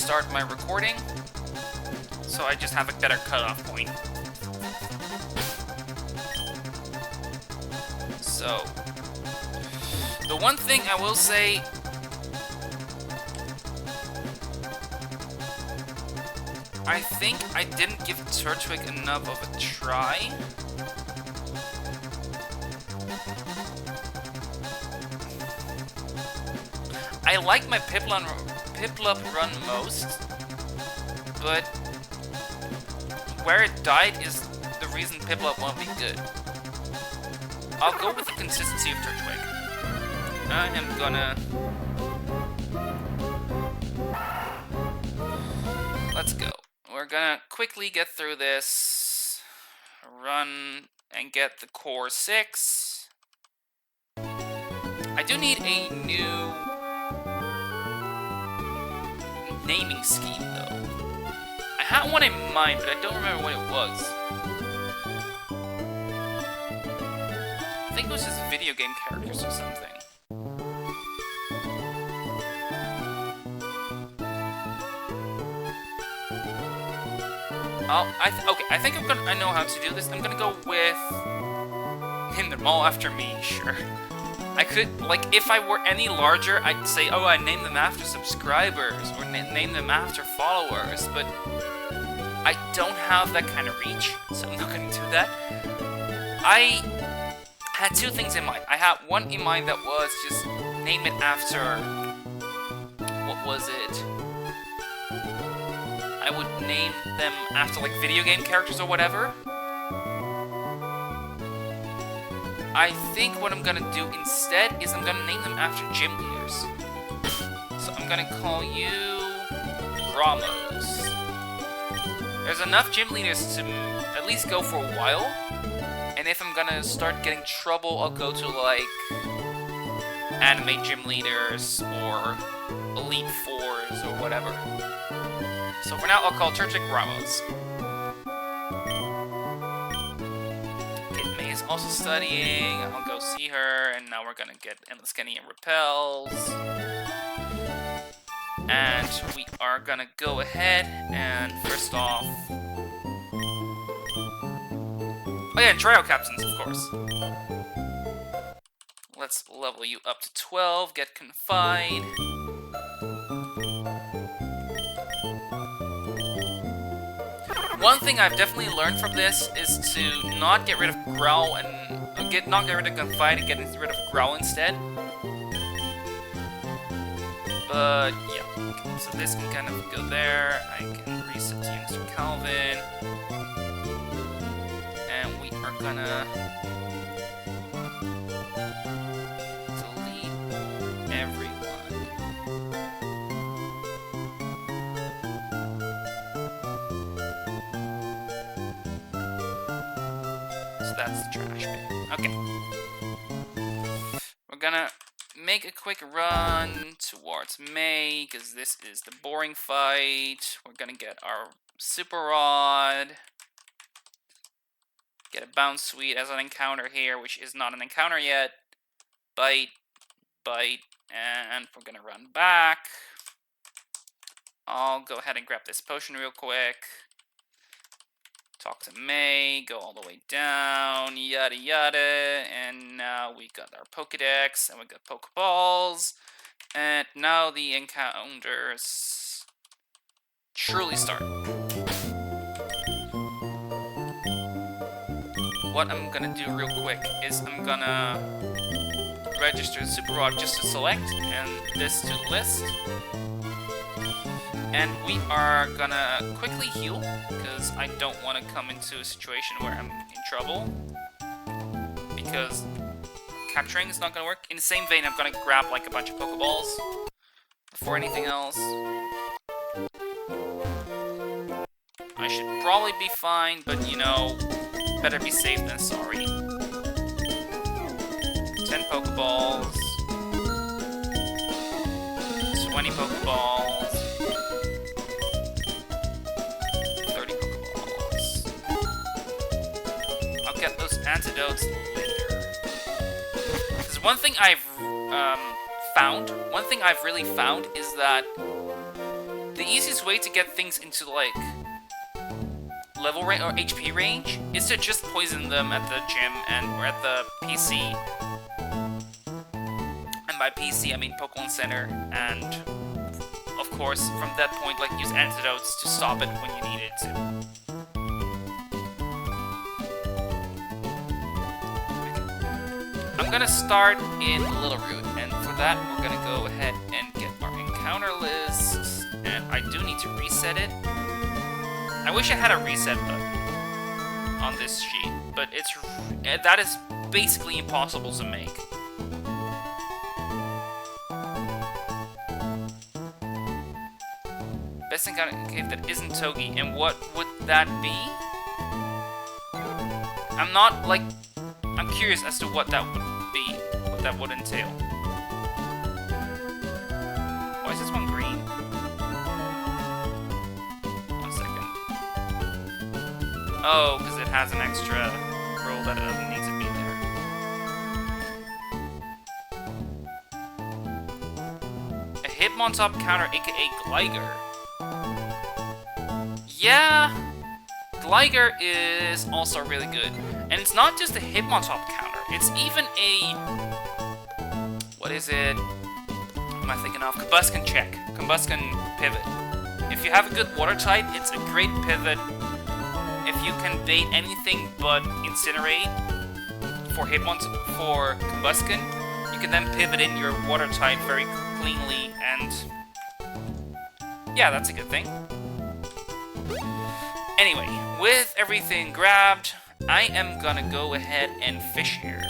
start my recording, so I just have a better cutoff point. So, the one thing I will say, I think I didn't give Turtwig enough of a try. I like my Piplup run most, but where it died is the reason Piplup won't be good. I'll go with the consistency of Turtwig. I am gonna... Let's go. We're gonna quickly get through this, run, and get the core 6. I do need a new naming scheme, though. I had one in mind, but I don't remember what it was. I think it was just video game characters or something. Okay, I think I know how to do this. I'm gonna go with... Name them all after me, sure. I could, like, if I were any larger, I'd say, oh, I named them after subscribers, or name them after followers, but I don't have that kind of reach, so I'm not gonna do that. I had two things in mind. I had one in mind that was just name it after... What was it? I would name them after, like, video game characters or whatever. I think what I'm gonna do instead is I'm gonna name them after gym leaders. So I'm gonna call you Ramos. There's enough gym leaders to at least go for a while. And if I'm gonna start getting trouble, I'll go to, like, anime gym leaders or Elite Fours or whatever. So for now, I'll call Turtwig Ramos. Kid May is also studying. I'll go see her, and now we're gonna get Endless Kenny and Repels. And we are gonna go ahead and first off... Oh yeah, and Trio Captains, of course. Let's level you up to 12, get Confide. One thing I've definitely learned from this is to not get rid of Growl and not get rid of Confide and get rid of Growl instead. But yeah, okay, so this can kind of go there. I can reset to Mr. Calvin, and we are gonna delete everyone. That's the trash bin. Okay. We're gonna make a quick run towards May, because this is the boring fight. We're gonna get our Super Rod. Get a Bounce Sweet as an encounter here, which is not an encounter yet. Bite, and we're gonna run back. I'll go ahead and grab this potion real quick. Talk to May, go all the way down, yada yada, and now we got our Pokedex, and we got Pokeballs, and now the encounters truly start. What I'm gonna do real quick is I'm gonna register the Super Rod just to select, and this to list. And we are gonna quickly heal, because I don't want to come into a situation where I'm in trouble. Because capturing is not gonna work. In the same vein, I'm gonna grab like a bunch of Pokeballs before anything else. I should probably be fine, but you know, better be safe than sorry. 10 Pokeballs. 20 Pokeballs. 30 Pokeballs. I'll get those antidotes later. Because one thing I've really found is that the easiest way to get things into, like, level range or HP range is to just poison them at the gym or at the PC. And by PC, I mean Pokemon Center, and of course, from that point, like, use antidotes to stop it when you need it to. I'm gonna start in Littleroot, and for that, we're gonna go ahead and get our encounter list, and I do need to reset it. I wish I had a reset button on this sheet, but that is basically impossible to make. Best encounter cave that isn't Togi, and what would that be? I'm curious as to what that would be, what that would entail. Why is this one green? One second. Oh, because it has an extra roll that it doesn't need to be there. A Hitmontop counter, aka Gligar. Yeah, Gligar is also really good. And it's not just a Hitmontop counter, it's even a... what is it? What am I thinking of? Combustion check. Combustion pivot. If you have a good water type, it's a great pivot. If you can bait anything but Incinerate for Combustion, you can then pivot in your water type very cleanly, and... yeah, that's a good thing. Anyway, with everything grabbed, I am gonna go ahead and fish here.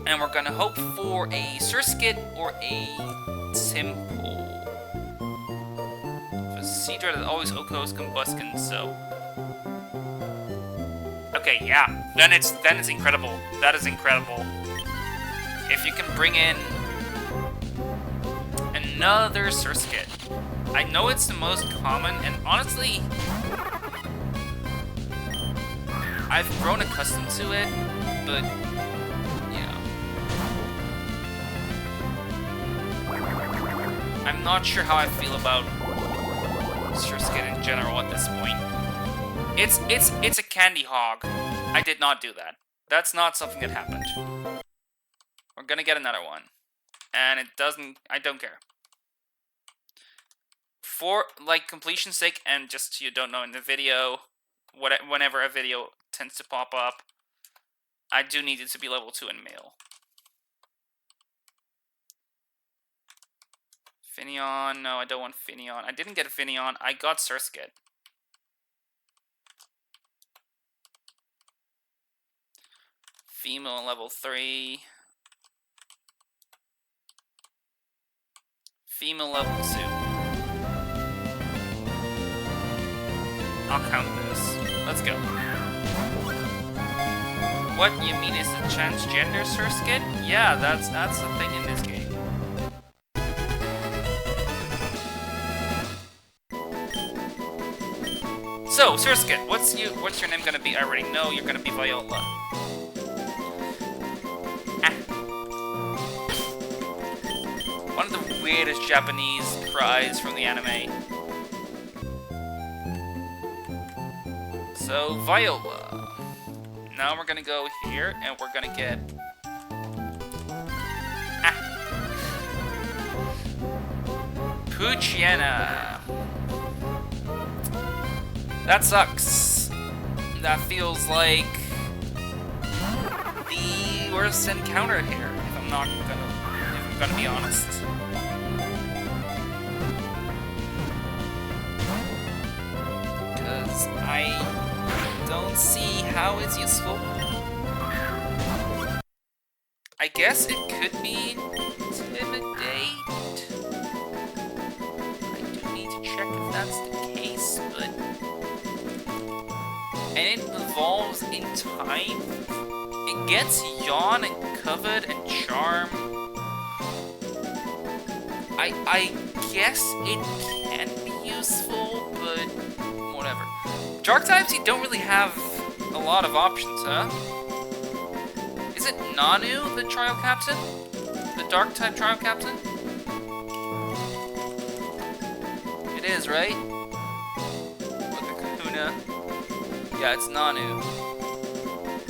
And we're gonna hope for a Surskit or a Simple. A Seadra that always OHKOs Combustion, so... okay, yeah, then it's incredible. That is incredible. If you can bring in another Surskit. I know it's the most common, and honestly, I've grown accustomed to it, but, you know, I'm not sure how I feel about Surskit in general at this point. It's a candy hog. I did not do that. That's not something that happened. We're gonna get another one, and I don't care. For, like, completion's sake, and just so you don't know in the video, whenever a video tends to pop up, I do need it to be level 2 in male. Finneon, no, I don't want Finneon. I didn't get a Finneon, I got Surskit. Female level 3. Female level 2. I'll count this. Let's go. What, you mean it's a transgender Surskit? Yeah, that's the thing in this game. So, Surskit, what's your name gonna be? I already know you're gonna be Viola. One of the weirdest Japanese cries from the anime. So, Viola. Now we're gonna go here, and we're gonna get... Poochyena. That sucks. That feels like the worst encounter here, if I'm gonna be honest. Because I don't see how it's useful. I guess it could be Intimidate. I do need to check if that's the case, but... And it evolves in time. It gets Yawn and Covered and Charm. I guess it can be useful, but whatever. Dark types, you don't really have a lot of options, huh? Is it Nanu, the Trial Captain? The Dark type Trial Captain? is, right? With the kahuna. Yeah, it's Nanu.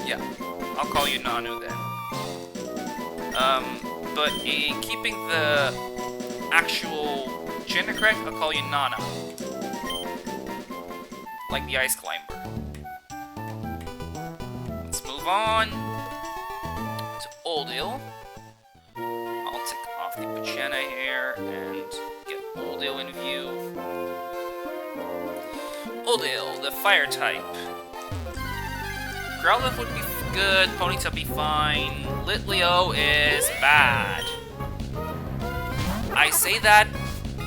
Yeah, I'll call you Nanu then. But keeping the actual gender correct, I'll call you Nana. Like the ice climber. Let's move on to Oldil. I'll take off the Pachena here and get Oldil in view. Oldil, the fire type. Growlithe would be good, Ponyta be fine, Litleo is bad. I say that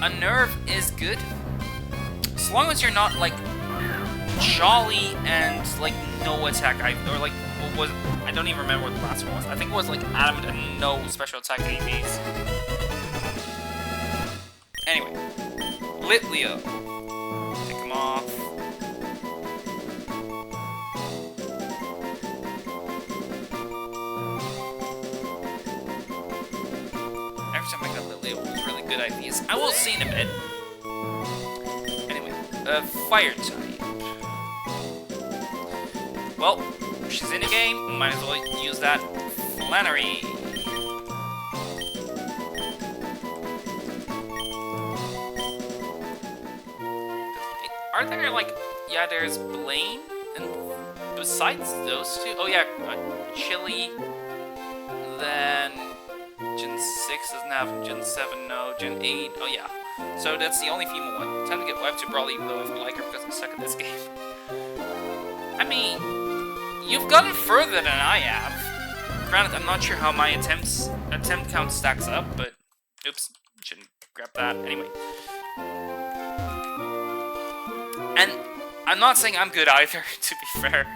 a nerve is good, as long as you're not, like, jolly and, like, no attack, or, like, what was, I don't even remember what the last one was. I think it was, like, adamant and no special attack ABs. Anyway, Litleo. Take him off. Every time I got Litleo, it was really good IVs. I will see in a bit. Anyway, fire type. Well, she's in the game, might as well use that Flannery. Are there, like, yeah, there's Blaine, and besides those two, oh yeah, Chili, then Gen 6 doesn't have, Gen 7 no, Gen 8, oh yeah. So that's the only female one. Time to get Web to Brawly, even though I like her because I'm stuck in this game. I mean, you've gotten further than I have. Granted, I'm not sure how my attempt count stacks up, but oops, shouldn't grab that. Anyway. And I'm not saying I'm good either, to be fair.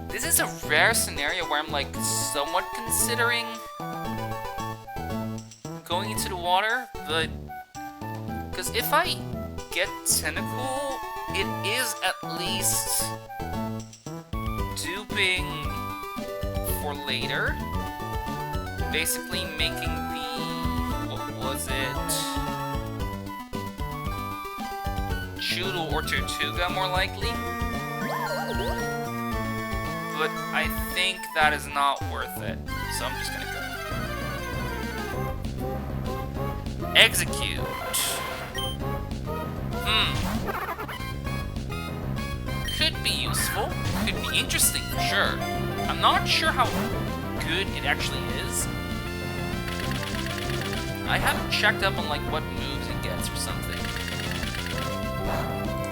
This is a rare scenario where I'm, like, somewhat considering going into the water, but because if I get Tentacle, it is at least duping for later. Basically making the, what was it? Choodle or Tortuga more likely. But I think that is not worth it. So I'm just gonna go. Execute. Could be useful. Could be interesting for sure. I'm not sure how good it actually is. I haven't checked up on, like, what moves it gets or something.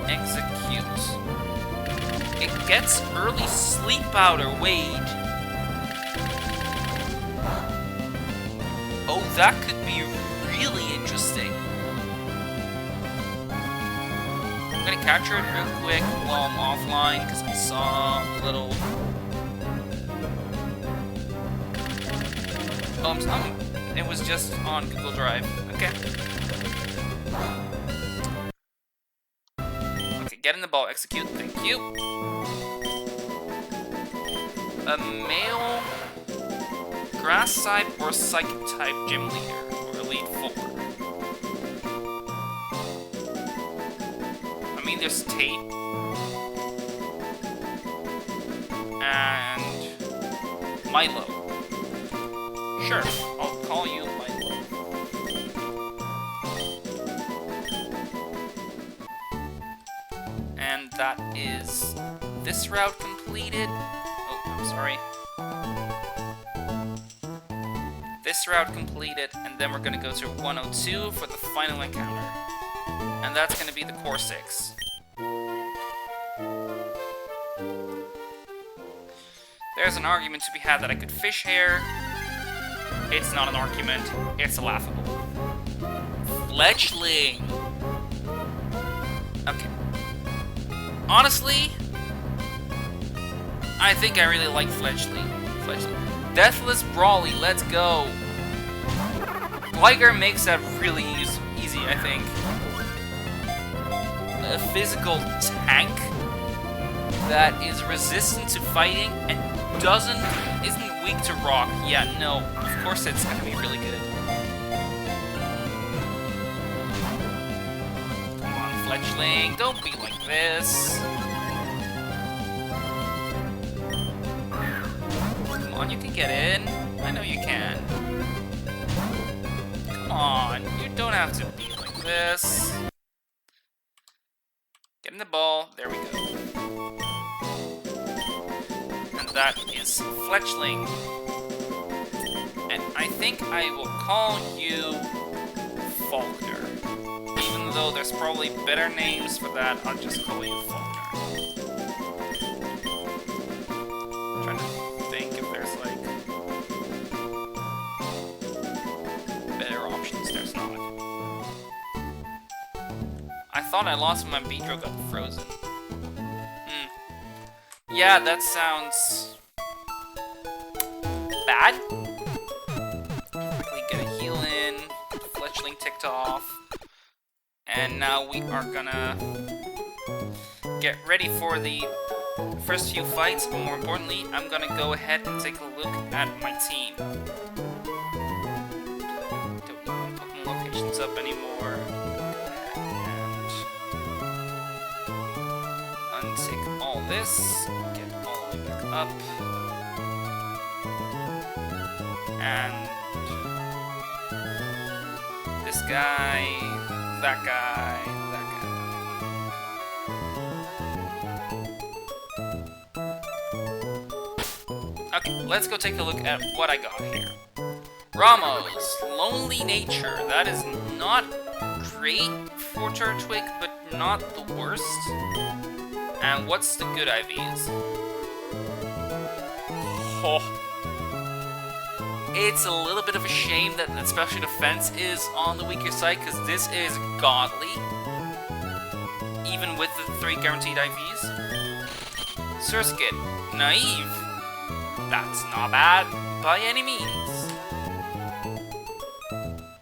Execute. It gets early sleep powder, Wade. Oh, that could be really interesting. I'm gonna capture it real quick while I'm offline, because I saw a little... Oh, it was just on Google Drive. Okay. Okay, get in the ball, execute, thank you. A male grass type or psychic type gym leader, or Elite 4. I mean, there's Tate. And Milo. Sure, I'll call you Milo. And that is this route completed. Oh, I'm sorry. This route completed, and then we're gonna go to 102 for the final encounter. And that's gonna be the Core 6. There's an argument to be had that I could fish hair. It's not an argument, it's laughable. Fledgling! Okay. Honestly, I think I really like Fledgling. Deathless Brawly, let's go! Gligar makes that really easy, I think. A physical tank that is resistant to fighting and isn't weak to rock. Yeah, no, of course it's gonna be really good. Fletchling, don't be like this. Come on, you can get in. I know you can. Come on, you don't have to be like this. Get in the ball. There we go. And that is Fletchling. And I think I will call you Faulkner. Even though there's probably better names for that, I'll just call you Faulkner. I'm trying to think if there's like better options. There's not. I thought I lost when my Beedrill got frozen. Yeah, that sounds bad. Quickly get a heal in. Fletchling ticked off. And now we are gonna get ready for the first few fights. But more importantly, I'm gonna go ahead and take a look at my team. Don't need my Pokemon locations up anymore. Untick all this. Get all the way back up. And this guy, that guy, that guy. Okay, let's go take a look at what I got here. Ramos, Lonely Nature. That is not great for Turtwig, but not the worst. And what's the good IVs? Oh. It's a little bit of a shame that special defense is on the weaker side, because this is godly. Even with the 3 guaranteed IVs. Surskit, Naive. That's not bad by any means.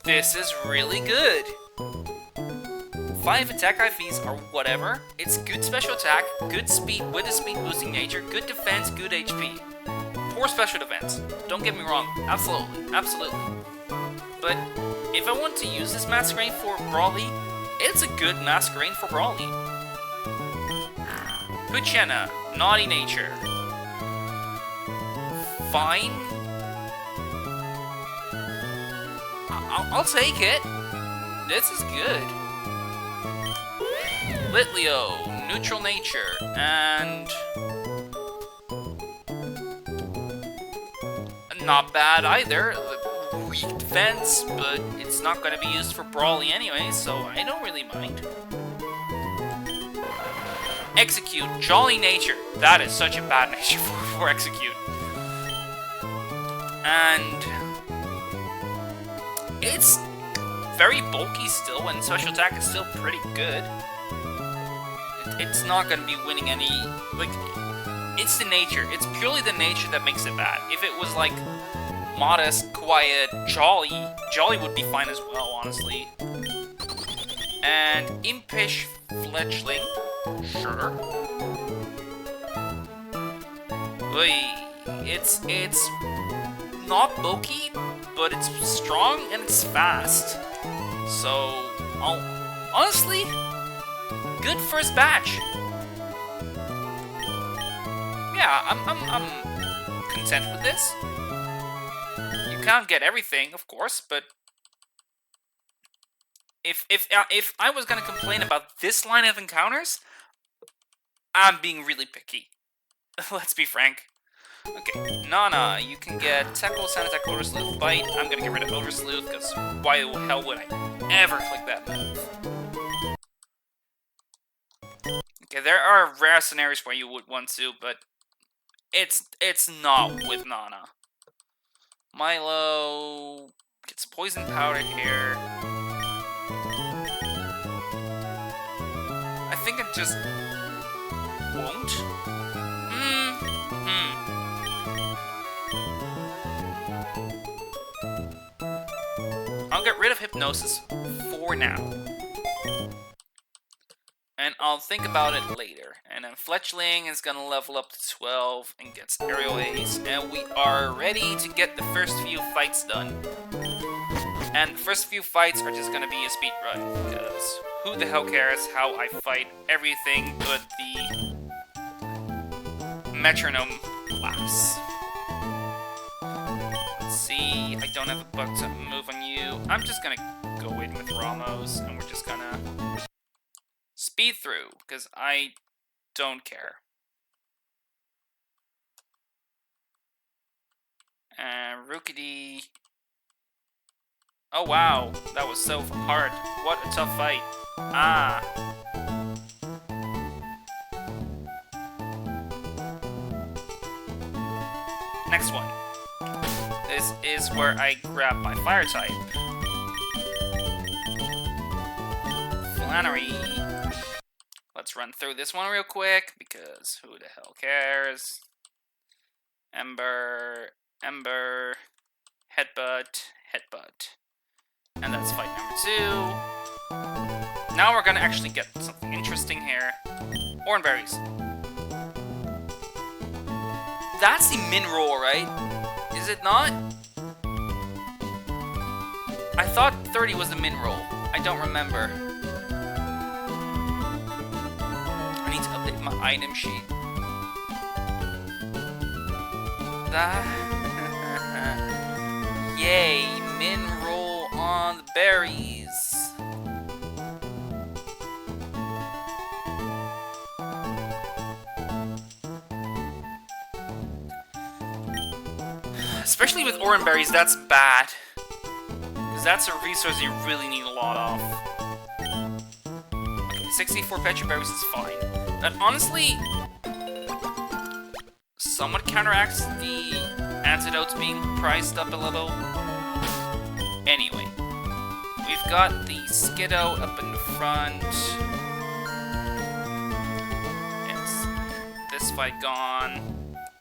This is really good. 5 attack IVs are whatever. It's good special attack, good speed with a speed boosting nature, good defense, good HP. Poor special defense. Don't get me wrong. Absolutely. Absolutely. But if I want to use this Masquerain for Brawly, it's a good Masquerain for Brawly. Puchena, Naughty Nature. Fine. I'll take it. This is good. Litleo, Neutral Nature, and not bad either. Weak defense, but it's not going to be used for Brawly anyway, so I don't really mind. Execute, Jolly Nature. That is such a bad nature for Execute. And it's very bulky still, and special attack is still pretty good. It's not going to be winning any, like, it's the nature. It's purely the nature that makes it bad. If it was, like, modest, quiet, Jolly would be fine as well, honestly. And Impish Fletchling, sure. It's not bulky, but it's strong and it's fast. So, honestly, good first batch. Yeah, I'm content with this. You can't get everything, of course, but if I was gonna complain about this line of encounters, I'm being really picky. Let's be frank. Okay, Nana, you can get Tackle, Sand Attack, Odor Sleuth, Bite. I'm gonna get rid of Odor Sleuth, because why the hell would I ever click that move? Okay, there are rare scenarios where you would want to, but it's not with Nana. Milo gets Poison Powder here. I think I just won't. I'll get rid of Hypnosis for now. And I'll think about it later. And then Fletchling is gonna level up to 12 and gets Aerial Ace. And we are ready to get the first few fights done. And the first few fights are just gonna be a speed run, because who the hell cares how I fight everything but the metronome laughs. Let's see, I don't have a bug to move on you. I'm just gonna go in with Ramos, and we're just gonna speed through, because I don't care. And Rookity. Oh wow, that was so hard. What a tough fight. Ah. Next one. This is where I grab my fire type. Flannery. Let's run through this one real quick, because who the hell cares? Ember, Ember, Headbutt, Headbutt. And that's fight number 2. Now we're gonna actually get something interesting here. Oranberries. That's the min roll, right? Is it not? I thought 30 was the min roll. I don't remember. I need to update my item sheet. Yay, min roll on the berries. Especially with oranberries, that's bad. Because that's a resource you really need a lot of. Okay, 64 petra berries is fine. That honestly somewhat counteracts the antidotes being priced up a little. Anyway, we've got the Skiddo up in the front. It's this fight gone.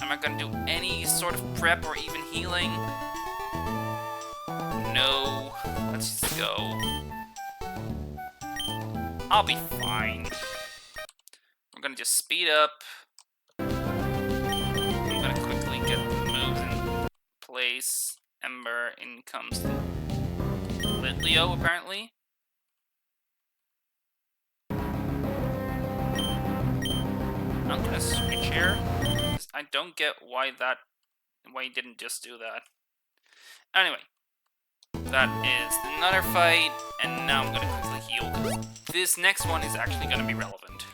Am I gonna do any sort of prep or even healing? No. Let's just go. I'll be fine. We're gonna just speed up. I'm gonna quickly get moves in place. Ember, in comes Litleo, apparently. I'm gonna switch here. I don't get why you didn't just do that. Anyway, that is another fight, and now I'm gonna quickly heal, because this next one is actually gonna be relevant.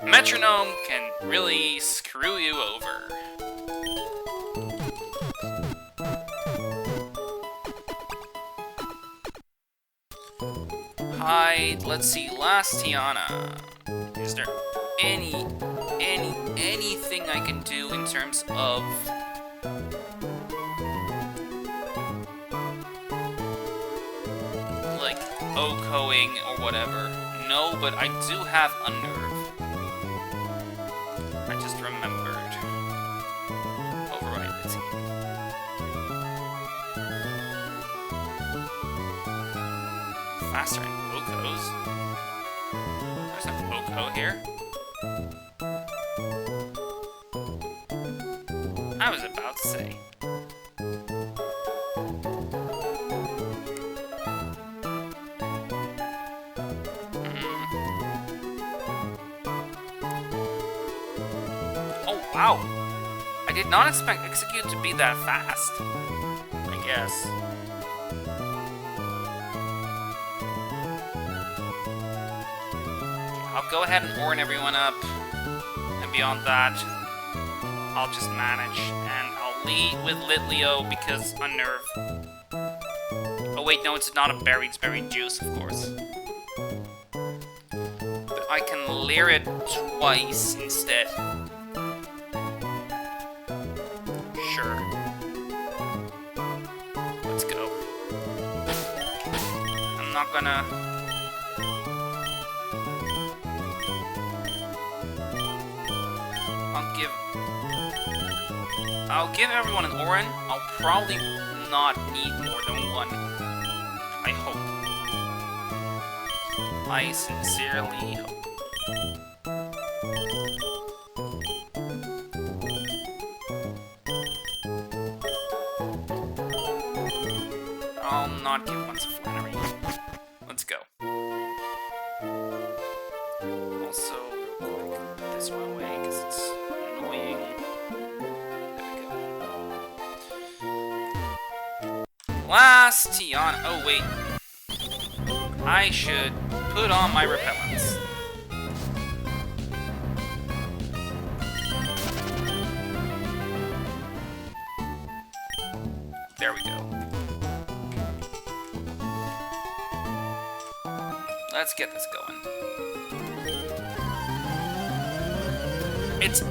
Metronome can really screw you over. Hide, let's see, last Tiana. Is there anything I can do in terms of like OHKOing or whatever? No, but I do have Unnerve. I just remembered. Override the team. Faster in OHKOs. There's an OHKO here. I was about to say. Oh, wow. I did not expect Execute to be that fast. I guess. I'll go ahead and warn everyone up. And beyond that, I'll just manage, and I'll lead with Litleo because Unnerve. Oh wait, no, it's not a berry, it's berry juice, of course. But I can leer it twice instead. Sure. Let's go. I'm not gonna... I'll give everyone an Oran. I'll probably not need more than one. I hope. I sincerely hope. Oh repellents of flannery. Let's go. Also, real quick, put this one away because it's annoying. There we go. Last Tiana. Oh, wait. I should put on my repellents. There we go. Let's get this going.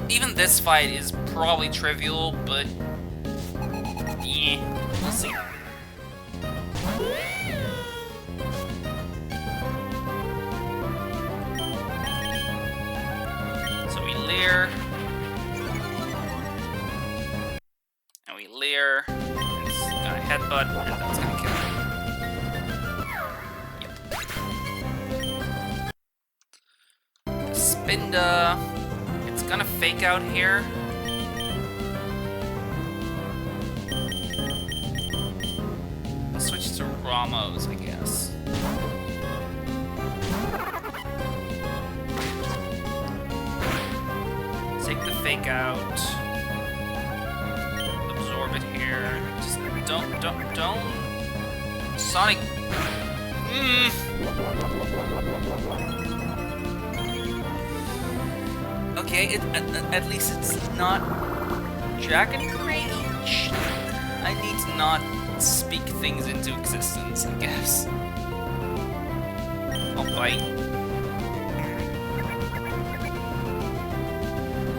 Even this fight is probably trivial, but yeah, we'll see. So we leer, and we leer. It's gonna headbutt, and that's gonna kill him. Yep. Spinda. It's gonna fake out here. Let's switch to Ramos, I guess. Take the fake out. Absorb it here. Just don't. Sonic. Okay, at least it's not dragon range. I need to not speak things into existence, I guess. I'll bite.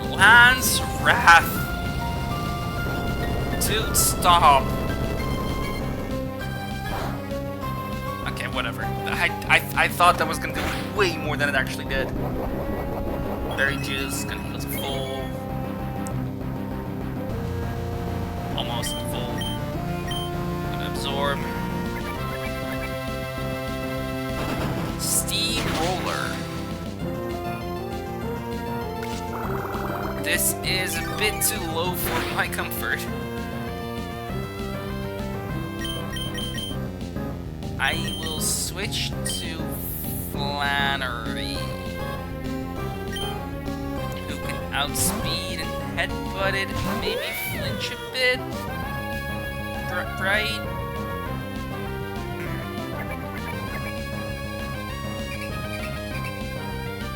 Lance Wrath. Dude, stop. Okay, whatever. I thought that was gonna do way more than it actually did. Berry juice, gonna heal to full. Almost full. Gonna absorb. Steamroller. This is a bit too low for my comfort. I will switch to Flannery. Outspeed and headbutt it, maybe flinch a bit. Right?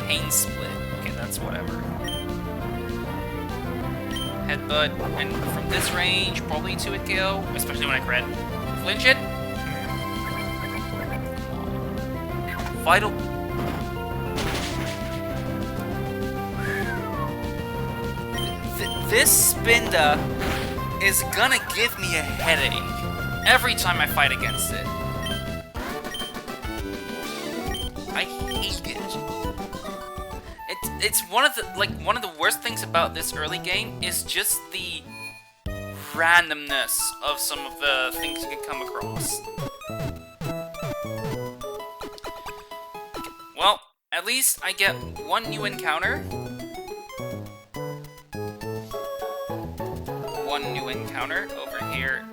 Pain split. Okay, that's whatever. Headbutt, and from this range, probably 2-hit KO, especially when I crit. Flinch it. Vital. This Spinda is gonna give me a headache every time I fight against it. I hate it. It's one of the worst things about this early game is just the randomness of some of the things you can come across. Okay, well, at least I get one new encounter. New encounter over here.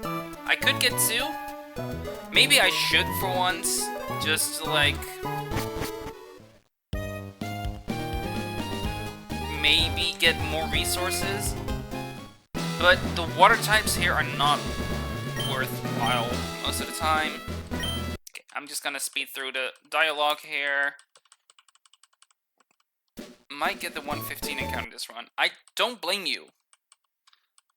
I could get 2. Maybe I should for once, just to like maybe get more resources. But the water types here are not worthwhile most of the time. Okay, I'm just gonna speed through the dialogue here. Might get the 115 encounter this run. I don't blame you.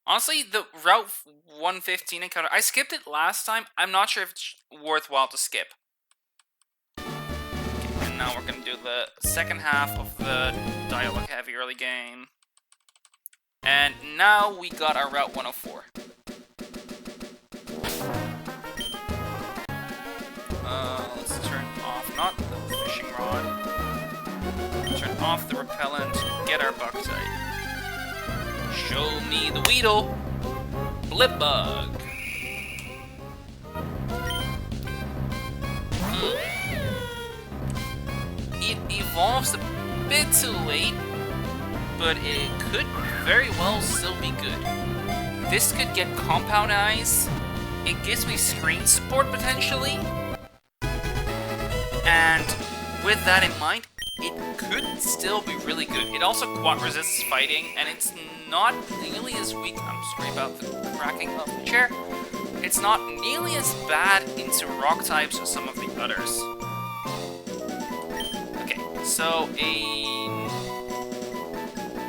Honestly, the Route 115 encounter, I skipped it last time. I'm not sure if it's worthwhile to skip. Okay, and now we're going to do the second half of the dialogue-heavy early game. And now we got our Route 104. Let's turn off, not the fishing rod. Turn off the repellent, get our Bucktype. Show me the Weedle. Blipbug. It evolves a bit too late, but it could very well still be good. This could get Compound Eyes. It gives me screen support potentially. And with that in mind, it could still be really good. It also quad resists fighting, and it's not nearly as weak. I'm sorry about the cracking of the chair. It's not nearly as bad into rock types as some of the others. Okay, so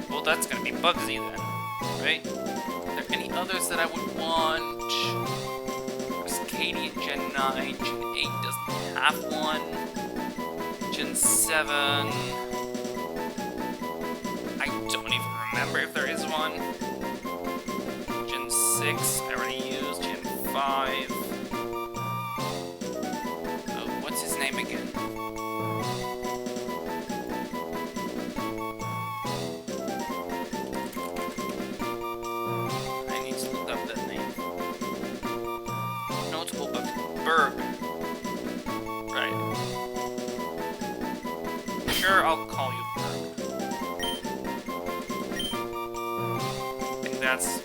well, that's gonna be Bugsy then, right? Are there any others that I would want? Cascadia Gen 9, Gen 8 doesn't have one. Gen 7... I don't even remember if there is one. Gen 6, I already used. Gen 5... Oh, what's his name again? I need to look up that name. Notable but Berg. Right. Sure, I'll call you Berg. I think that's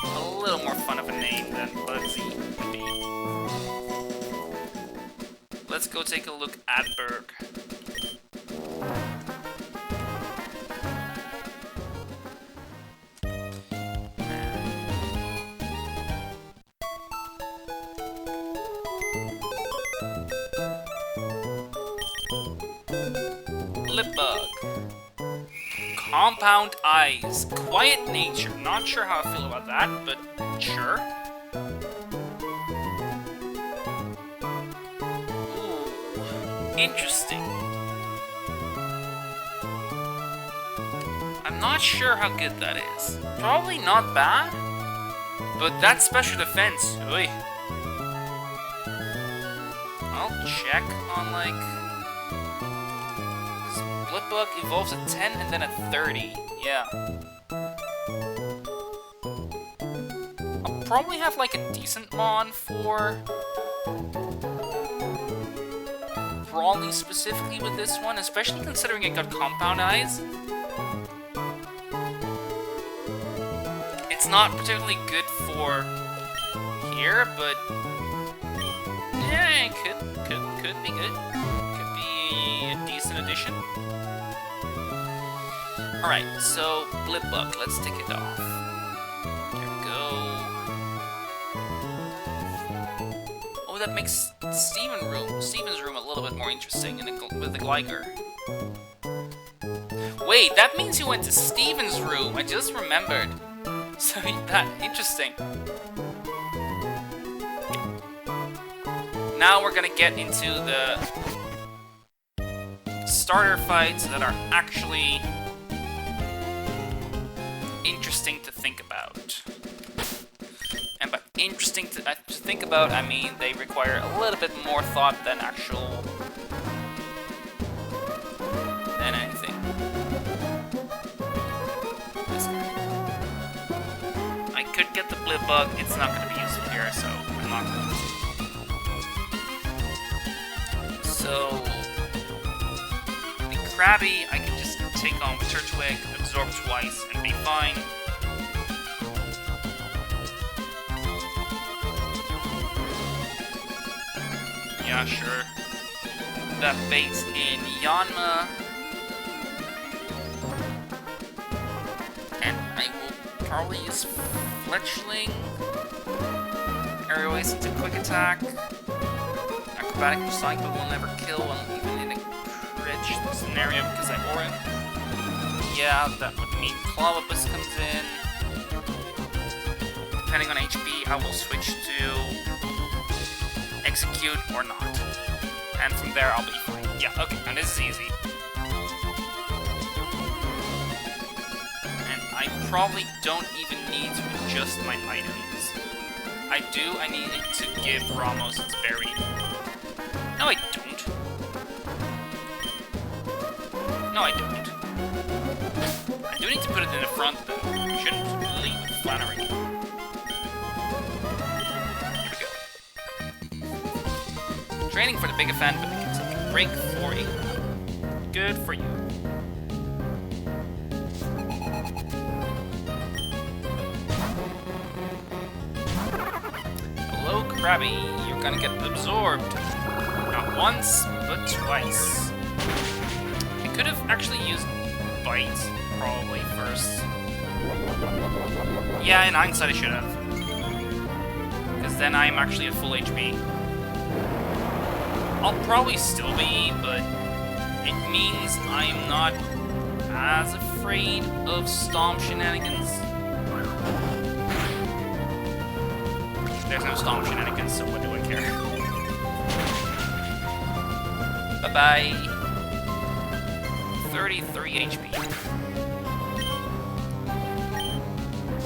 a little more fun of a name than Bugsy would be. Let's go take a look at Berg. Bug. Compound eyes. Quiet nature. Not sure how I feel about that, but sure. Ooh. Interesting. I'm not sure how good that is. Probably not bad, but that's special defense. Oy. I'll check on, like... Blipbug evolves at 10 and then at 30. Yeah. I'll probably have like a decent mon for Brawly specifically with this one, especially considering it got compound eyes. It's not particularly good for here, but yeah, it could be good. Could be a decent addition. Alright, so Blipbug, let's take it off. There we go. Oh, that makes Steven's room a little bit more interesting with the Gligar. Wait, that means you went to Steven's room. I just remembered. So that interesting. Now we're gonna get into the starter fights that are actually interesting to think about. And by interesting to think about, I mean they require a little bit more thought than anything. This guy. I could get the Blipbug, it's not going to be useful here, so I'm not going to. So, the Krabby, I can just take on with Turtwig, absorb twice, and be fine. Yeah, sure. That baits in Yanma. And I will probably use Fletchling. Aerial Ace into Quick Attack. Acrobatic Recycle will never kill, even in a crit scenario because I Aura. Yeah, that would mean Clobbopus comes in. Depending on HP, I will switch to Execute or not. And from there, I'll be fine. Yeah, okay, and this is easy. And I probably don't even need to adjust my items. I need to give Ramos its berry. No, I don't. No, I don't. I do need to put it in the front, though. I shouldn't leave Flannery. Here we go. Training for the big event, but I can take a break for you. Good for you. Hello, Krabby. You're gonna get absorbed. once, but twice. I could have actually used Bite, probably, first. Yeah, in hindsight I should have. Because then I'm actually at full HP. I'll probably still be, but it means I'm not as afraid of Stomp shenanigans. There's no Stomp shenanigans, so what do I care? Bye-bye. 33 HP.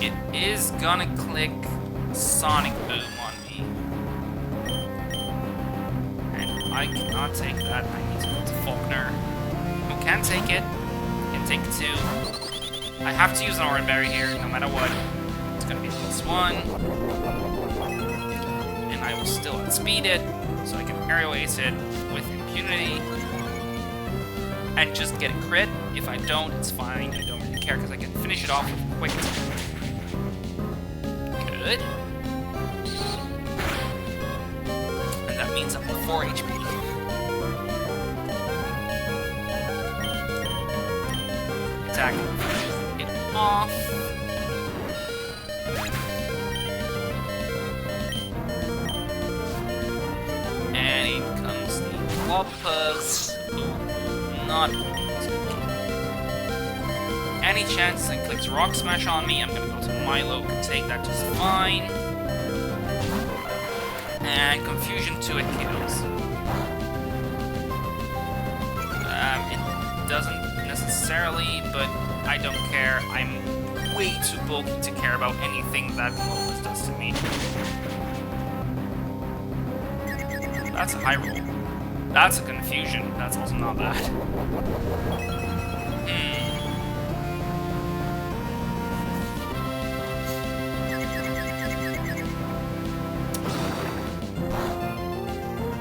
It is gonna click Sonic Boom on me. And I cannot take that. I need to go to Faulkner. Who can take it? Can take it too. I have to use an RnB here, no matter what. It's gonna be +1. And I will still outspeed it, so I can aerial ace it with impunity. And just get a crit. If I don't, it's fine. I don't really care because I can finish it off with quick attack. Good. And that means I'm at 4 HP. Attack. It off. And in comes the Clobbopus. Not any chance and clicks Rock Smash on me. I'm gonna go to Milo, can take that just fine. And Confusion 2 it kills. It doesn't necessarily, but I don't care. I'm way too bulky to care about anything that Clobbopus does to me. That's a high roll. That's a Confusion. That's also not bad.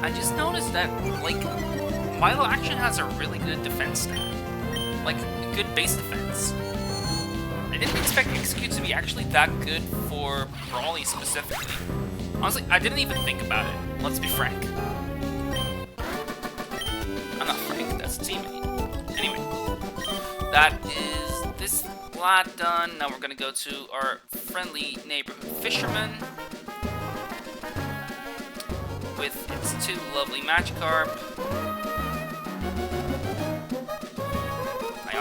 I just noticed that, like, Milo actually has a really good defense stat. Like, a good base defense. I didn't expect Execute to be actually that good for Brawly specifically. Honestly, I didn't even think about it. Let's be frank. I'm not Frank, that's a teammate. Anyway, that is this lad done. Now we're gonna go to our friendly neighborhood fisherman with its 2 lovely Magikarp. You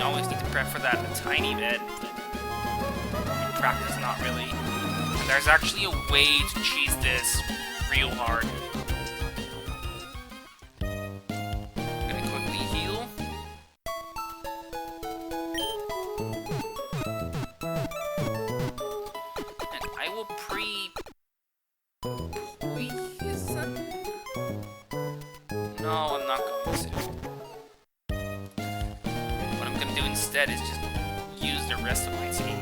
always need to prep for that a tiny bit. In practice, not really. And there's actually a way to cheese this real hard. No, I'm not going to. What I'm going to do instead is just use the rest of my team.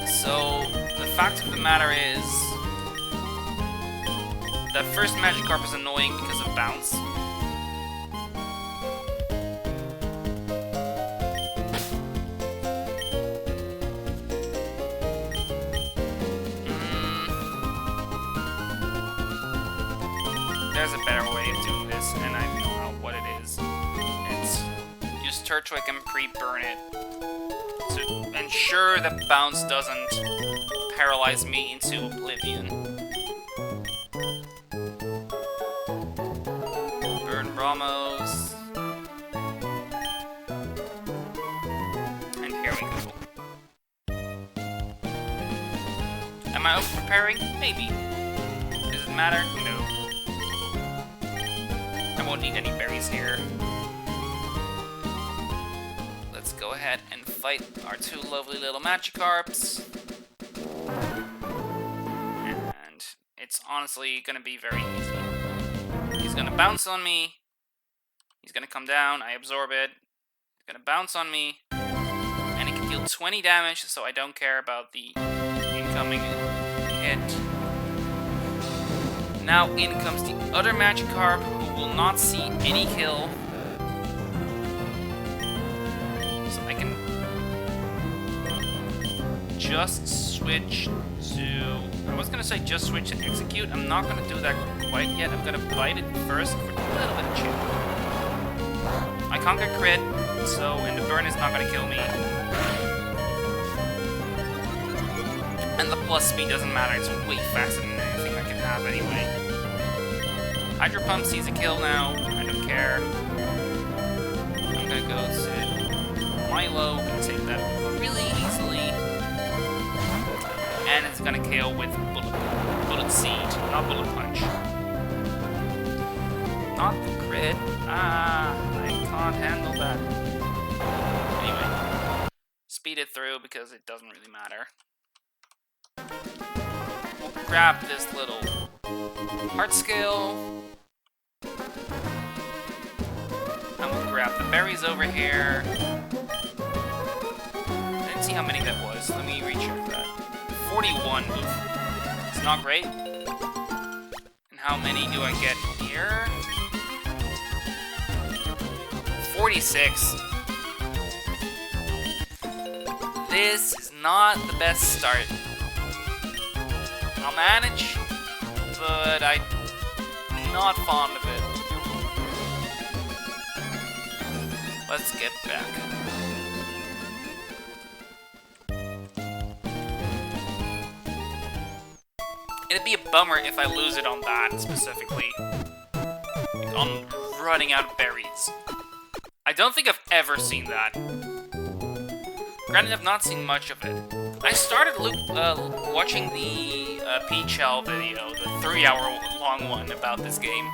So, the fact of the matter is that first Magikarp is annoying because of bounce. There's a better way of doing this, and I don't know what it is. It's use Turtwig and pre-burn it to ensure that bounce doesn't paralyze me into oblivion. Burn Ramos. And here we go. Am I over-preparing? Maybe. Does it matter? No. I won't need any berries here. Let's go ahead and fight our 2 lovely little Magikarps. And it's honestly gonna be very easy. He's gonna bounce on me. He's gonna come down, I absorb it. He's gonna bounce on me. And he can deal 20 damage, so I don't care about the incoming hit. Now in comes the other Magikarp, who will not see any kill. So I can just switch to I was gonna say just switch and execute. I'm not gonna do that quite yet. I'm gonna bite it first for a little bit of chill. I conquer crit, and the burn is not gonna kill me. And the plus speed doesn't matter, it's way faster than anything I can have anyway. Hydro Pump sees a kill now, I don't care. I'm gonna go to Milo, can take that really easily. And it's gonna KO with Bullet Seed, not Bullet Punch. Not the crit. I can't handle that. Anyway, speed it through because it doesn't really matter. We'll grab this little heart scale. And we'll grab the berries over here. I didn't see how many that was. Let me recheck that. 41. Oof. It's not great. And how many do I get here? 46. This is not the best start. I'll manage, but I'm not fond of it. Let's get back. It'd be a bummer if I lose it on that specifically. Like on running out of berries. I don't think I've ever seen that. Granted, I've not seen much of it. I started watching the Peachell video, the 3-hour-long one about this game.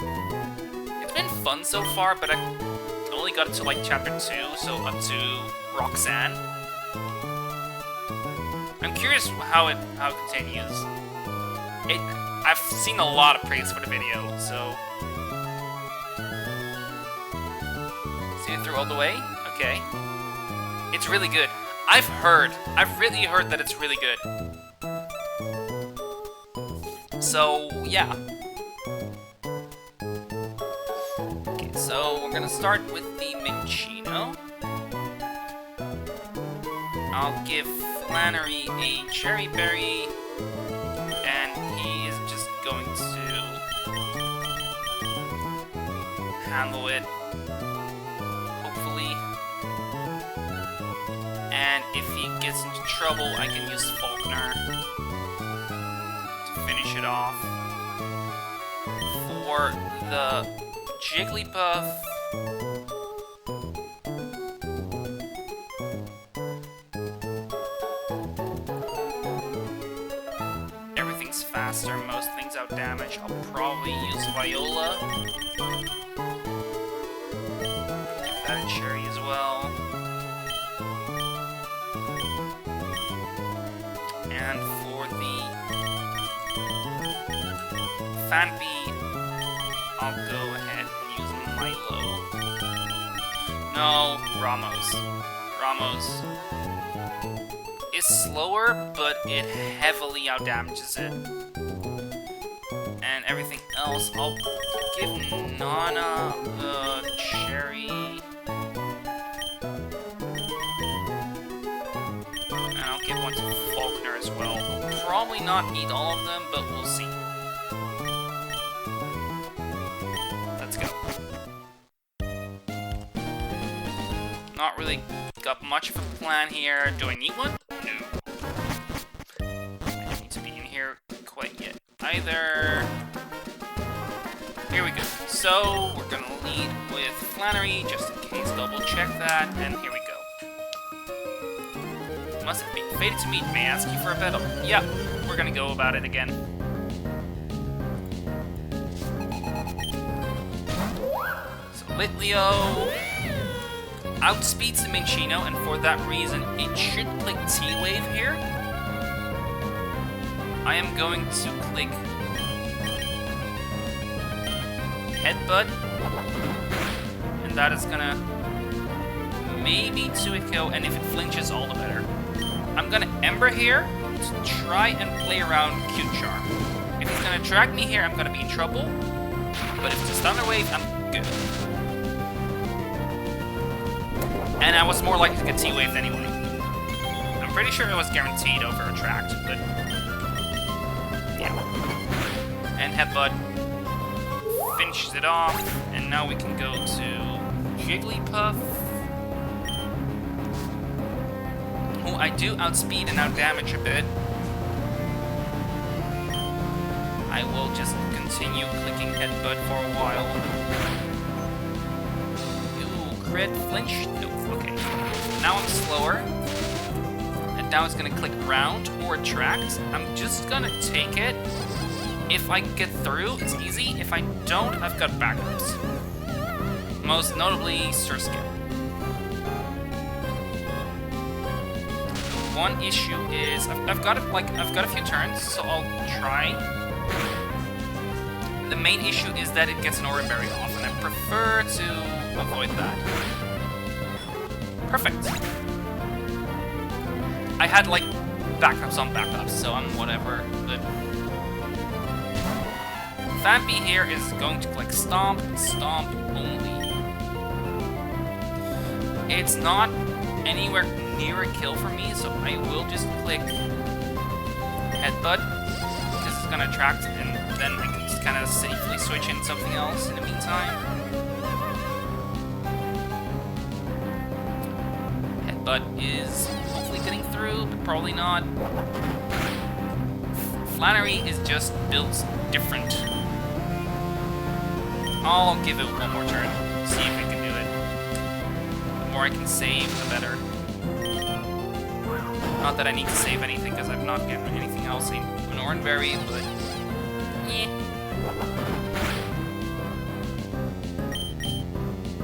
It's been fun so far, but I only got to like chapter 2, so up to Roxanne. I'm curious how it continues. I've seen a lot of praise for the video, so see it through all the way? Okay. It's really good. I've really heard that it's really good. So, yeah. Okay, so we're gonna start with the Minccino. I'll give Flannery a cherry berry, and he is just going to handle it. And if he gets into trouble, I can use Faulkner to finish it off. For the Jigglypuff, everything's faster, most things out damage. I'll probably use Viola. Give that a cherry as well. And for the Phanpy, I'll go ahead and use Milo. No, Ramos. Ramos is slower, but it heavily outdamages it. And everything else, I'll give Nana the cherry. And I'll give one to Faulkner as well. I'll probably not eat all of them, but we'll see. Let's go. Not really got much of a plan here. Do I need one? No. I don't need to be in here quite yet either. Here we go. So, we're gonna lead with Flannery, just in case, double check that, and here we go. Must it be fated to meet? May I ask you for a battle? Yeah, we're gonna go about it again. So Litleo outspeeds the Minccino, and for that reason, it should click T-Wave here. I am going to click Headbutt, and that is gonna maybe 2-hit, and if it flinches, all the better. I'm gonna Ember here to try and play around Q-Charm. If he's gonna drag me here, I'm gonna be in trouble. But if it's a Thunder Wave, I'm good. And I was more likely to get T-Waved anyway. I'm pretty sure it was guaranteed over Attract, but And headbutt finishes it off, and now we can go to Jigglypuff. Oh, I do outspeed and outdamage a bit. I will just continue clicking headbutt for a while. Ooh, crit, flinch? Nope, okay. Now I'm slower. And now it's gonna click round or attract. I'm just gonna take it. If I get through, it's easy. If I don't, I've got backups. Most notably, Surskit. One issue is I've got a few turns, so I'll try. The main issue is that it gets an RnB off, and I prefer to avoid that. Perfect. I had like backups on backups, so I'm whatever. But Vampy here is going to click stomp, stomp only. It's not anywhere near a kill for me, so I will just click headbutt because it's gonna attract, and then I can just kind of safely switch in something else in the meantime. Headbutt is hopefully getting through, but probably not. Flannery is just built different. I'll give it one more turn, see if I can do it. The more I can save, the better. Not that I need to save anything, because I've not gotten anything else. An Oranberry, but... yeah.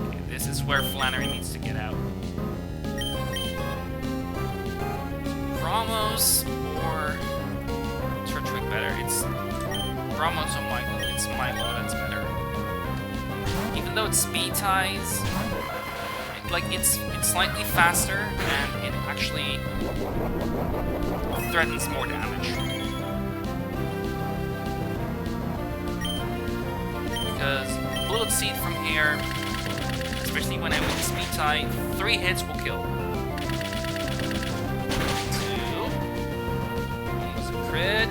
Okay, this is where Flannery needs to get out. Ramos or Turtwig better? It's Ramos or Milo. It's Milo that's better. Even though it's speed ties, like it's slightly faster and it actually threatens more damage. Because Bullet Seed from here, especially when I'm with speed tie, 3 hits will kill. 2. One was a crit.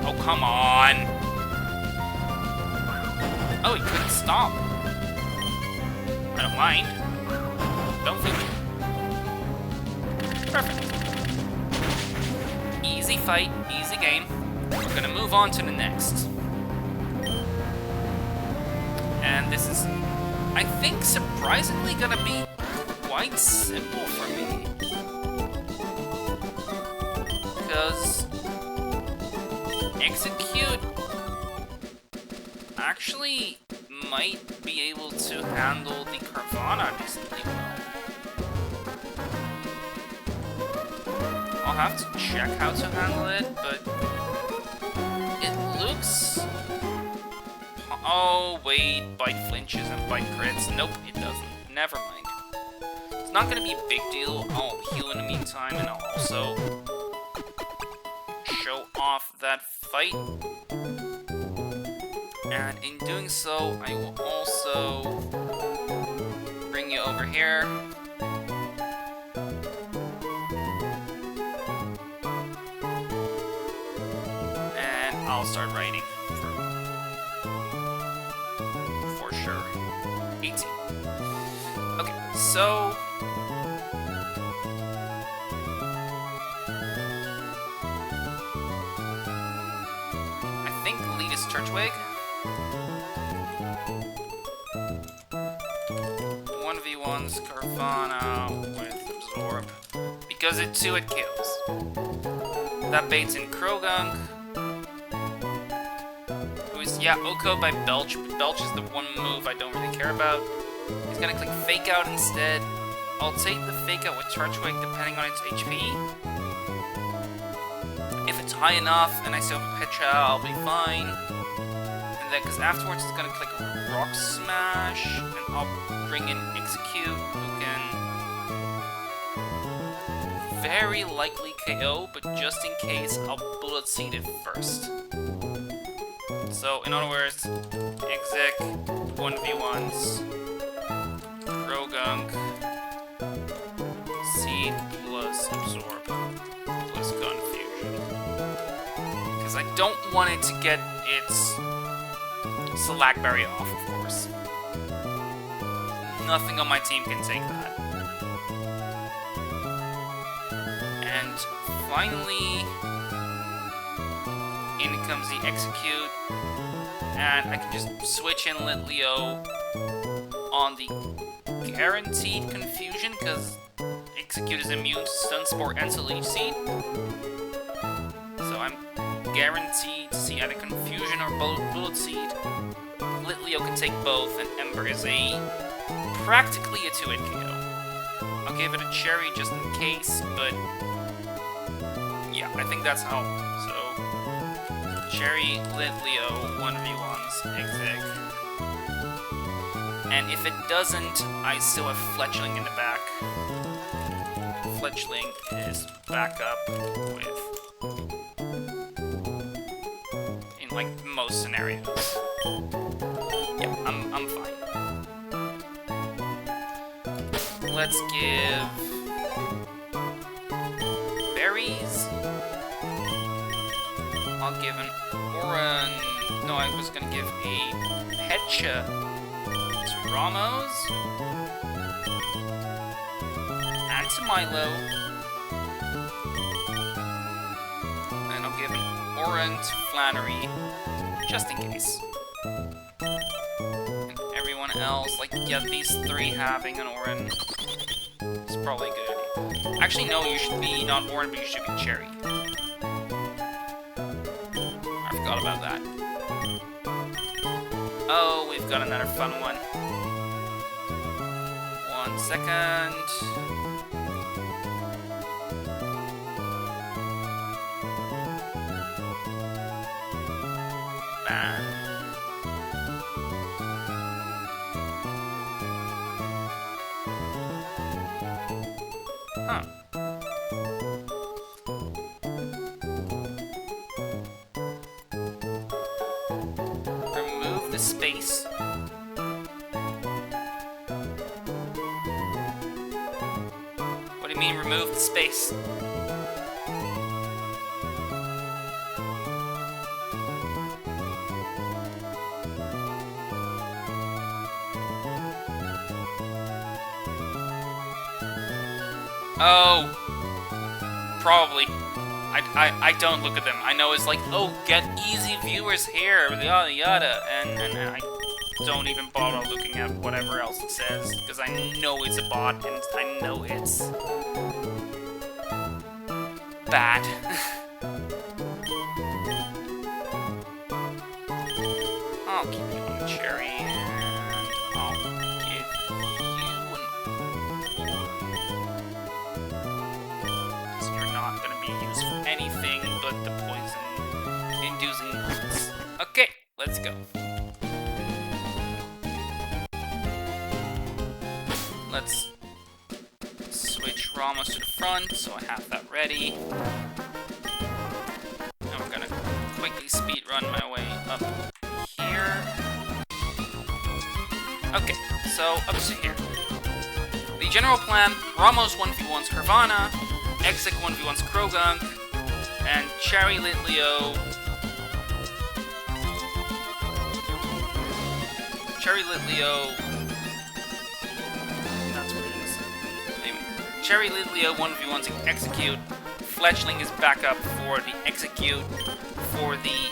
Oh, come on! Oh, he couldn't stop. I don't mind. Don't think. Perfect. Easy fight, easy game. We're gonna move on to the next. And this is, I think, surprisingly gonna be quite simple for me. Because Execute actually might be able to handle the Carvana decently well. I'll have to check how to handle it, but it looks... oh, wait, bite flinches and bite crits. Nope, it doesn't. Never mind. It's not gonna be a big deal. I'll heal in the meantime, and I'll also show off that fight. And in doing so, I will also bring you over here. And I'll start writing for sure. 18. Okay, so I think the lead is Turtwig. 1v1's Carvana with Absorb. Because it 2 kills. That baits in Krogunk. Who is, yeah, Oko by Belch, but Belch is the one move I don't really care about. He's gonna click Fake Out instead. I'll take the Fake Out with Turtwig depending on its HP. If it's high enough and I still have a Petra, I'll be fine. And then, because afterwards it's gonna click Rock Smash, and I'll bring in Execute, who can very likely KO, but just in case, I'll Bullet Seed it first. So, in other words, Exec, 1v1s, Krogunk, Seed plus Absorb plus Confusion. Because I don't want it to get its Slackberry off, of course. Nothing on my team can take that. And finally, in comes the Execute, and I can just switch in Litleo on the Guaranteed Confusion, because Execute is immune to Stun Spore and to Leech Seed. So I'm guaranteed to see either Confusion or Bullet Seed. Litleo can take both, and Ember is practically a 2-hit KO. I'll give it a Cherry just in case, but yeah, I think that's how. So Cherry, Litleo, 1v1s, Exec. And if it doesn't, I still have Fletchling in the back. Fletchling is back up with, in like most scenarios. Yeah, I'm fine. Let's give berries. I'll give an Oran. No, I was gonna give a Pecha to Ramos and to Milo. And I'll give an Oran to Flannery, just in case. And everyone else, like, yeah, these three having an Oran is probably a good idea. Actually, no, you should be not Oran, but you should be Cherry. I forgot about that. Oh, we've got another fun one. 1 second. Bam. Huh. Remove the space. What do you mean remove the space? Oh, probably. I don't look at them. I know it's like, oh, get easy viewers here, yada yada, and I don't even bother looking at whatever else it says, because I know it's a bot, and I know it's bad. I'll keep you on Cherry, and I'll give you an You're not going to be used for anything but the poison-inducing ones. Okay, let's go. Let's switch Ramos to the front, so I have that ready. Now we're gonna quickly speed run my way up here. Okay, so up to here. The general plan, Ramos 1v1's Carvana, Exec 1v1's Krogunk, and Cherry Litleo. Cherry Litleo. That's what it is. Cherry Litleo 1v1's Execute. Fletchling is back up for the Execute. For the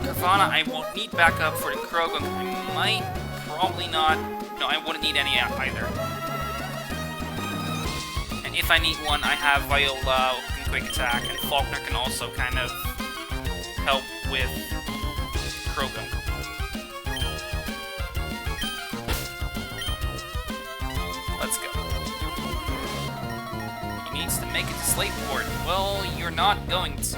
Carvana, I won't need backup. For the Krogunk, I might, probably not. No, I wouldn't need any either. And if I need one, I have Viola who can quick attack, and Faulkner can also kind of help with Krogunk. Let's go. He needs to make it to Slateport. Well, you're not going to.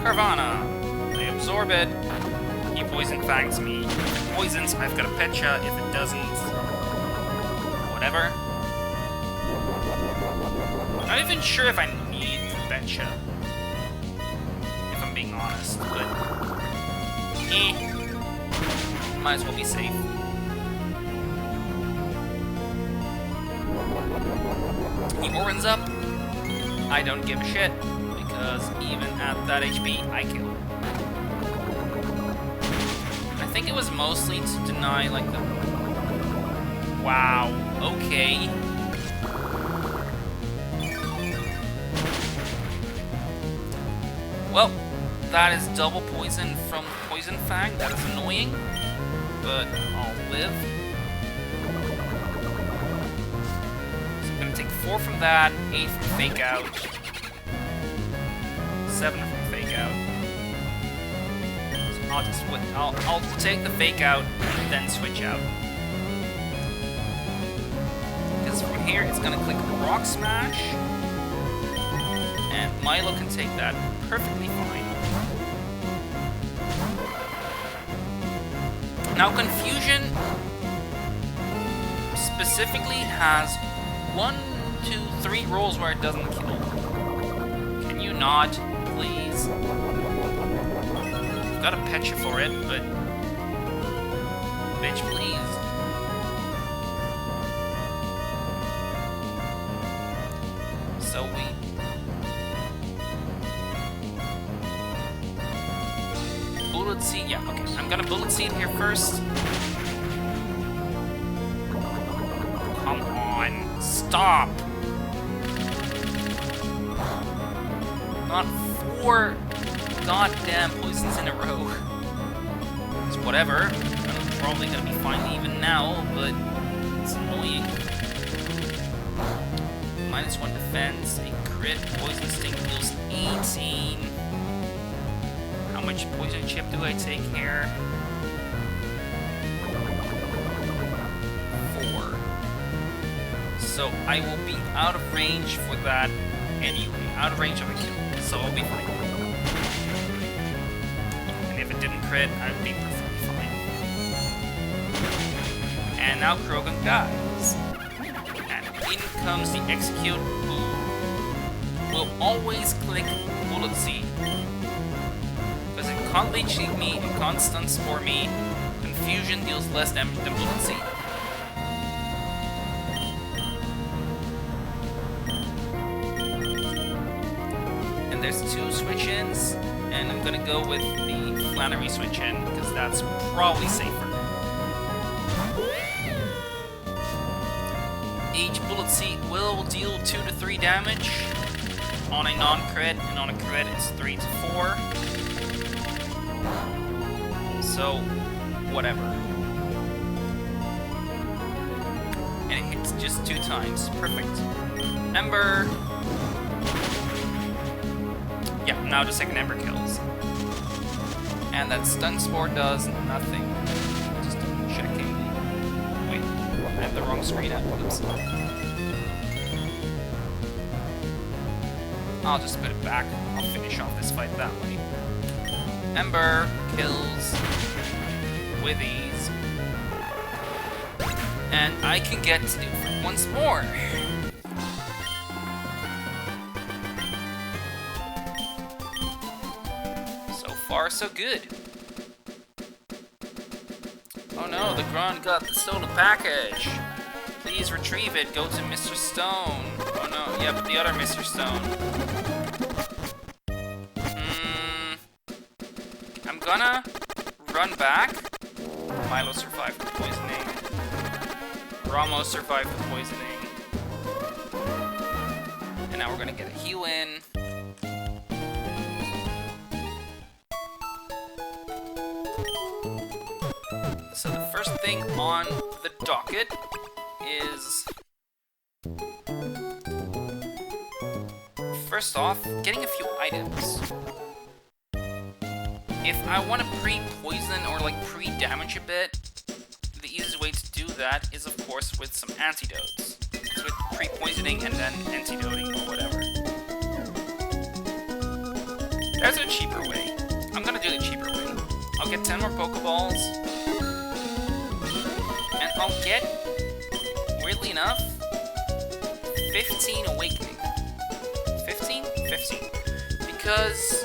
Carvana. They absorb it. He poison fangs me. If it poisons, I've got a Pecha. If it doesn't, whatever. I'm not even sure if I need the Pecha, if I'm being honest, but Might as well be safe. He Orin's up. I don't give a shit, because even at that HP, I kill. I think it was mostly to deny, like, the... Wow, okay. Well, that is double poison from Poison Fang. That is annoying, but I'll live. So I'm gonna take 4 from that, 8 from Fake Out, 7 from Fake Out. So I'll just I'll take the Fake Out and then switch out. Because from here it's gonna click Rock Smash, and Milo can take that perfectly fine. Now, Confusion specifically has 1, 2, 3 rolls where it doesn't kill. Can you not, please? I've got a Pecha for it, but... Bitch, please. So we... Bullet Seed, yeah, okay. I'm gonna Bullet Seed here first. Come on, stop! Not 4 goddamn poisons in a row. It's whatever. I'm probably gonna be fine even now, but it's annoying. -1 defense, a crit, Poison Sting deals 18. How much poison chip do I take here? 4. So I will be out of range for that anyway. Out of range of a kill. So I'll be fine. And if it didn't crit, I'd be perfectly fine. And now Krogan dies. And in comes the Execute, who will always click Bullet Seed. Because it can't leech seed me, it can't stun spore me. Confusion deals less damage than Bullet Seed. And there's 2 switch-ins, and I'm gonna go with the Flannery switch-in, because that's probably safer. Each Bullet Seed will deal 2 to 3 damage on a non-crit, and on a crit it's 3 to 4. So, whatever. And it hits just 2 times. Perfect. Ember. Yeah, now the second Ember kills. And that Stun Spore does nothing. Just checking. Wait, I have the wrong screen up. Oops. I'll just put it back. I'll finish off this fight that way. Ember kills with ease. And I can get to do it once more. So far, so good. Oh no, the Grunt got the stolen package. Please retrieve it. Go to Mr. Stone. Oh no, yep, the other Mr. Stone. I'm gonna run back. Milo survived the poisoning. Ramos survived the poisoning. And now we're gonna get a heal in. So the first thing on the docket is... First off, getting a few items. If I want to pre-poison or like pre-damage a bit, the easiest way to do that is of course with some antidotes. It's with pre-poisoning and then antidoting or whatever. There's a cheaper way. I'm gonna do the cheaper way. I'll get 10 more Pokeballs, and I'll get, weirdly enough, 15 Awakening. 15? 15. Because...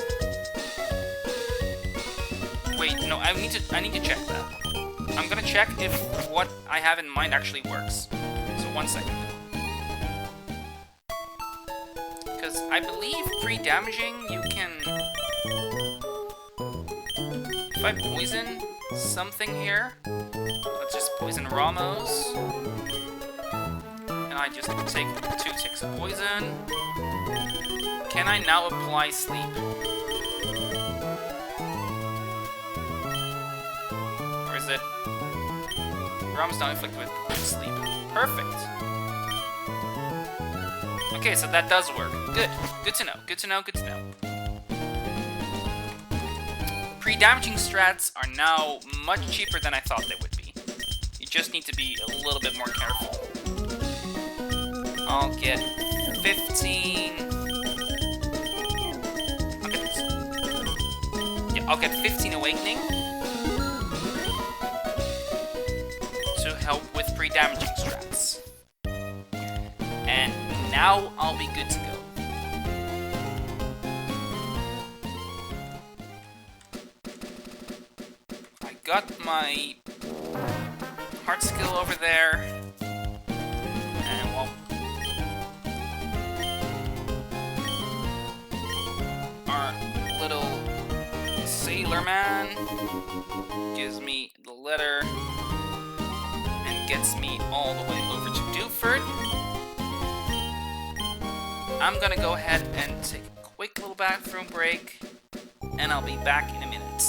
Wait, no, I need to check that. I'm gonna check if what I have in mind actually works. So 1 second. Because I believe pre-damaging, you can... If I poison something here, let's just poison Ramos. And I just take 2 ticks of poison. Can I now apply sleep? Or is it... Ramos now inflicted with sleep. Perfect. Okay, so that does work. Good. Good to know. Good to know. Good to know. Pre-damaging strats are now much cheaper than I thought they would be. You just need to be a little bit more careful. I'll get 15... I'll get 15 Awakening to help with pre-damaging strats. And now I'll be good to go. I got my heart skill over there. And well, our little Sailor Man gives me the letter and gets me all the way over to Dewford. I'm gonna go ahead and take a quick little bathroom break, and I'll be back in a minute.